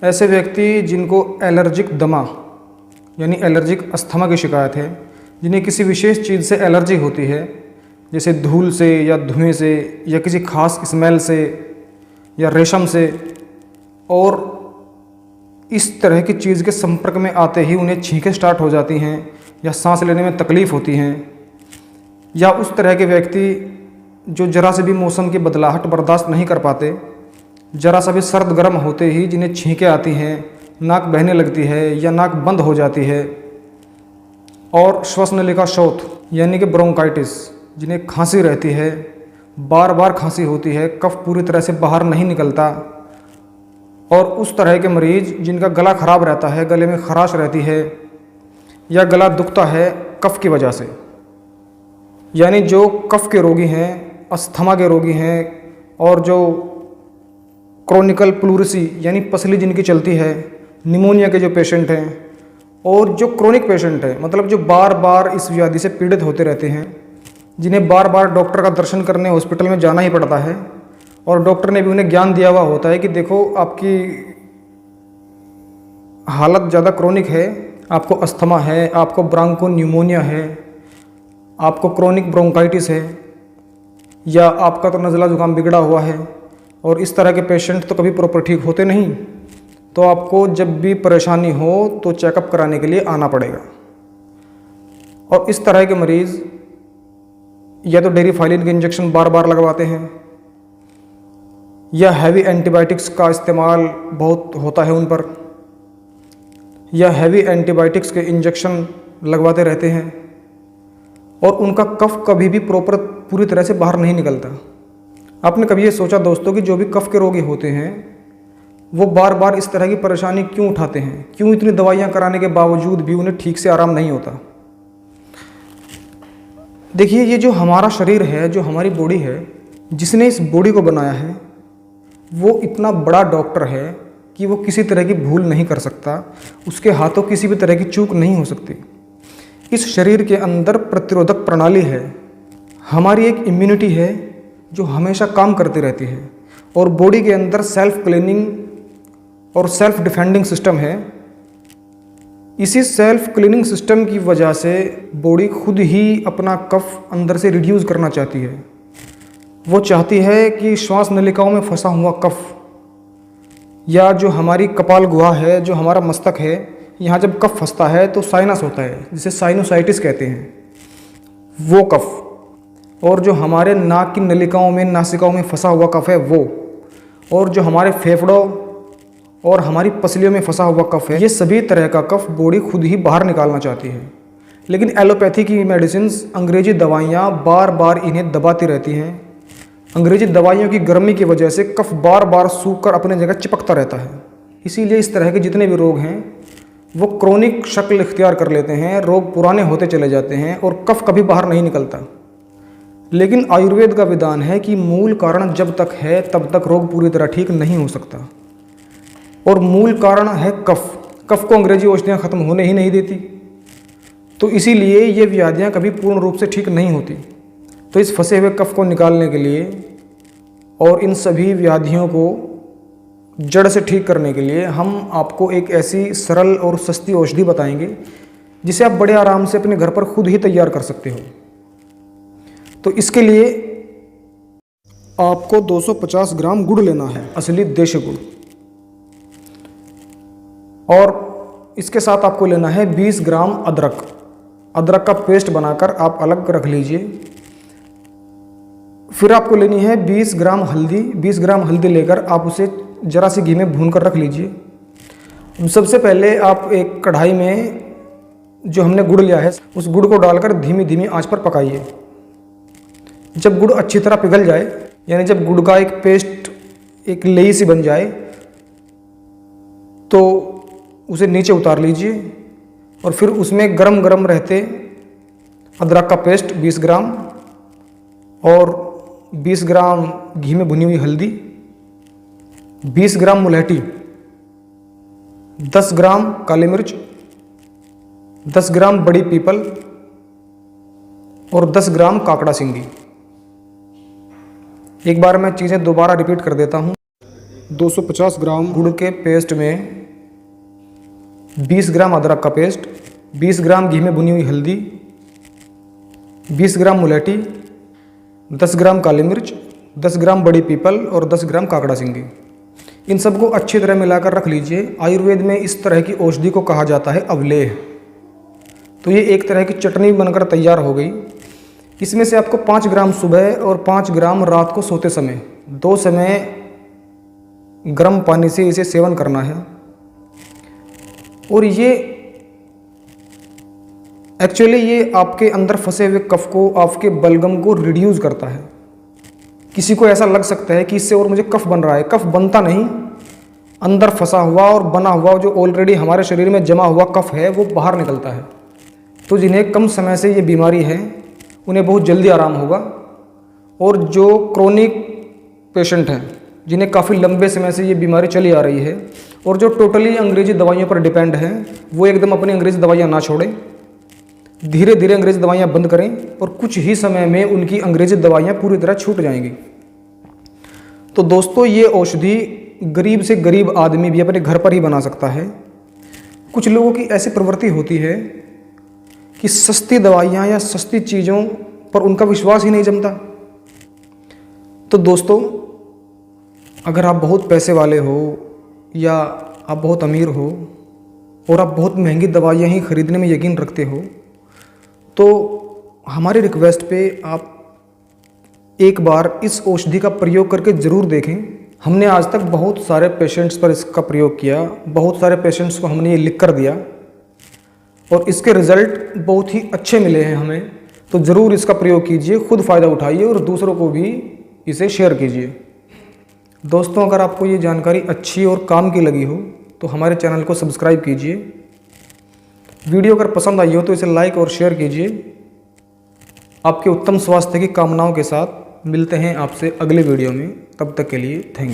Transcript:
ऐसे व्यक्ति जिनको एलर्जिक दमा यानी एलर्जिक अस्थमा की शिकायत है, जिन्हें किसी विशेष चीज़ से एलर्जी होती है, जैसे धूल से या धुएं से या किसी खास स्मेल से या रेशम से, और इस तरह की चीज़ के संपर्क में आते ही उन्हें छींकें स्टार्ट हो जाती हैं या सांस लेने में तकलीफ़ होती हैं, या उस तरह के व्यक्ति जो ज़रा से भी मौसम की बदलाहट बर्दाश्त नहीं कर पाते, ज़रा सा भी सर्द गर्म होते ही जिन्हें छींकें आती हैं, नाक बहने लगती है या नाक बंद हो जाती है, और श्वसनलिका शोथ यानी कि ब्रोंकाइटिस, जिन्हें खांसी रहती है, बार बार खांसी होती है, कफ पूरी तरह से बाहर नहीं निकलता, और उस तरह के मरीज जिनका गला ख़राब रहता है, गले में खराश रहती है या गला दुखता है कफ़ की वजह से, यानी जो कफ़ के रोगी हैं, अस्थमा के रोगी हैं, और जो क्रोनिकल प्लूरिसी यानी पसली जिनकी चलती है, निमोनिया के जो पेशेंट हैं, और जो क्रोनिक पेशेंट है, मतलब जो बार बार इस व्याधि से पीड़ित होते रहते हैं, जिन्हें बार बार डॉक्टर का दर्शन करने हॉस्पिटल में जाना ही पड़ता है, और डॉक्टर ने भी उन्हें ज्ञान दिया हुआ होता है कि देखो आपकी हालत ज़्यादा क्रोनिक है, आपको अस्थमा है, आपको ब्रांको न्यूमोनिया है, आपको क्रोनिक ब्रोंकाइटिस है, या आपका तो नज़ला जुकाम बिगड़ा हुआ है, और इस तरह के पेशेंट तो कभी प्रॉपर ठीक होते नहीं, तो आपको जब भी परेशानी हो तो चेकअप कराने के लिए आना पड़ेगा। और इस तरह के मरीज़ या तो डेरिफाइलिन के इंजेक्शन बार बार लगवाते हैं, या हैवी एंटीबायोटिक्स का इस्तेमाल बहुत होता है उन पर, या हैवी एंटीबायोटिक्स के इंजेक्शन लगवाते रहते हैं, और उनका कफ कभी भी प्रॉपर पूरी तरह से बाहर नहीं निकलता। आपने कभी ये सोचा दोस्तों कि जो भी कफ के रोगी होते हैं वो बार बार इस तरह की परेशानी क्यों उठाते हैं? क्यों इतनी दवाइयाँ कराने के बावजूद भी उन्हें ठीक से आराम नहीं होता? देखिए, ये जो हमारा शरीर है, जो हमारी बॉडी है, जिसने इस बॉडी को बनाया है वो इतना बड़ा डॉक्टर है कि वो किसी तरह की भूल नहीं कर सकता, उसके हाथों किसी भी तरह की चूक नहीं हो सकती। इस शरीर के अंदर प्रतिरोधक प्रणाली है, हमारी एक इम्यूनिटी है जो हमेशा काम करती रहती है, और बॉडी के अंदर सेल्फ क्लीनिंग और सेल्फ डिफेंडिंग सिस्टम है। इसी सेल्फ क्लीनिंग सिस्टम की वजह से बॉडी खुद ही अपना कफ अंदर से रिड्यूस करना चाहती है। वो चाहती है कि श्वास नलिकाओं में फंसा हुआ कफ, या जो हमारी कपाल गुहा है, जो हमारा मस्तक है, यहाँ जब कफ फंसता है तो साइनस होता है, जिसे साइनोसाइटिस कहते हैं, वो कफ, और जो हमारे नाक की नलिकाओं में, नासिकाओं में फंसा हुआ कफ है वो, और जो हमारे फेफड़ों और हमारी पसलियों में फंसा हुआ कफ है, ये सभी तरह का कफ बॉडी खुद ही बाहर निकालना चाहती है। लेकिन एलोपैथी की मेडिसिन्स, अंग्रेजी दवाइयाँ बार बार इन्हें दबाती रहती हैं। अंग्रेजी दवाइयों की गर्मी की वजह से कफ बार बार सूख कर अपने जगह चिपकता रहता है। इसीलिए इस तरह के जितने भी रोग हैं वो क्रोनिक शक्ल इख्तियार कर लेते हैं, रोग पुराने होते चले जाते हैं और कफ कभी बाहर नहीं निकलता। लेकिन आयुर्वेद का विधान है कि मूल कारण जब तक है तब तक रोग पूरी तरह ठीक नहीं हो सकता, और मूल कारण है कफ। कफ को अंग्रेजी औषधियाँ ख़त्म होने ही नहीं देती, तो इसीलिए ये व्याधियाँ कभी पूर्ण रूप से ठीक नहीं होती। तो इस फंसे हुए कफ को निकालने के लिए और इन सभी व्याधियों को जड़ से ठीक करने के लिए हम आपको एक ऐसी सरल और सस्ती औषधि बताएंगे जिसे आप बड़े आराम से अपने घर पर खुद ही तैयार कर सकते हो। तो इसके लिए आपको 250 ग्राम गुड़ लेना है, असली देशी गुड़, और इसके साथ आपको लेना है 20 ग्राम अदरक। अदरक का पेस्ट बनाकर आप अलग रख लीजिए। फिर आपको लेनी है 20 ग्राम हल्दी। 20 ग्राम हल्दी लेकर आप उसे ज़रा सी घी में भून कर रख लीजिए। सबसे पहले आप एक कढ़ाई में जो हमने गुड़ लिया है उस गुड़ को डालकर धीमी धीमी आंच पर पकाइए। जब गुड़ अच्छी तरह पिघल जाए, यानी जब गुड़ का एक पेस्ट, एक लेई सी बन जाए, तो उसे नीचे उतार लीजिए और फिर उसमें गरम गरम रहते अदरक का पेस्ट 20 ग्राम और 20 ग्राम घी में भुनी हुई हल्दी, 20 ग्राम मुलहटी, 10 ग्राम काली मिर्च, 10 ग्राम बड़ी पीपल और 10 ग्राम काकड़ा सिंगी। एक बार मैं चीज़ें दोबारा रिपीट कर देता हूँ। 250 ग्राम गुड़ के पेस्ट में 20 ग्राम अदरक का पेस्ट, 20 ग्राम घी में भुनी हुई हल्दी, 20 ग्राम मुलेठी, 10 ग्राम काली मिर्च, 10 ग्राम बड़ी पीपल और 10 ग्राम काकड़ा सिंगी। इन सबको अच्छी तरह मिलाकर रख लीजिए। आयुर्वेद में इस तरह की औषधि को कहा जाता है अवलेह। तो ये एक तरह की चटनी बनकर तैयार हो गई। इसमें से आपको 5 ग्राम सुबह और 5 ग्राम रात को सोते समय 2 समय गर्म पानी से इसे सेवन करना है। और ये एक्चुअली ये आपके अंदर फंसे हुए कफ को, आपके बलगम को रिड्यूस करता है। किसी को ऐसा लग सकता है कि इससे और मुझे कफ बन रहा है। कफ बनता नहीं, अंदर फंसा हुआ और बना हुआ जो ऑलरेडी हमारे शरीर में जमा हुआ कफ है वो बाहर निकलता है। तो जिन्हें कम समय से ये बीमारी है उन्हें बहुत जल्दी आराम होगा। और जो क्रोनिक पेशेंट हैं, जिन्हें काफ़ी लंबे समय से ये बीमारी चली आ रही है और जो टोटली अंग्रेजी दवाइयों पर डिपेंड हैं, वो एकदम अपनी अंग्रेजी दवाइयाँ ना छोड़ें। धीरे धीरे अंग्रेजी दवाइयाँ बंद करें और कुछ ही समय में उनकी अंग्रेजी दवाइयाँ पूरी तरह छूट जाएंगी। तो दोस्तों, ये औषधि गरीब से गरीब आदमी भी अपने घर पर ही बना सकता है। कुछ लोगों की ऐसी प्रवृत्ति होती है कि सस्ती दवाइयाँ या सस्ती चीज़ों पर उनका विश्वास ही नहीं जमता। तो दोस्तों, अगर आप बहुत पैसे वाले हो या आप बहुत अमीर हो और आप बहुत महंगी दवाइयाँ ही खरीदने में यकीन रखते हो, तो हमारी रिक्वेस्ट पे आप एक बार इस औषधि का प्रयोग करके ज़रूर देखें। हमने आज तक बहुत सारे पेशेंट्स पर इसका प्रयोग किया, बहुत सारे पेशेंट्स को हमने ये लिख कर दिया और इसके रिज़ल्ट बहुत ही अच्छे मिले हैं हमें। तो ज़रूर इसका प्रयोग कीजिए, खुद फ़ायदा उठाइए और दूसरों को भी इसे शेयर कीजिए। दोस्तों, अगर आपको ये जानकारी अच्छी और काम की लगी हो तो हमारे चैनल को सब्सक्राइब कीजिए। वीडियो अगर पसंद आई हो तो इसे लाइक और शेयर कीजिए। आपके उत्तम स्वास्थ्य की कामनाओं के साथ मिलते हैं आपसे अगले वीडियो में। तब तक के लिए थैंक यू।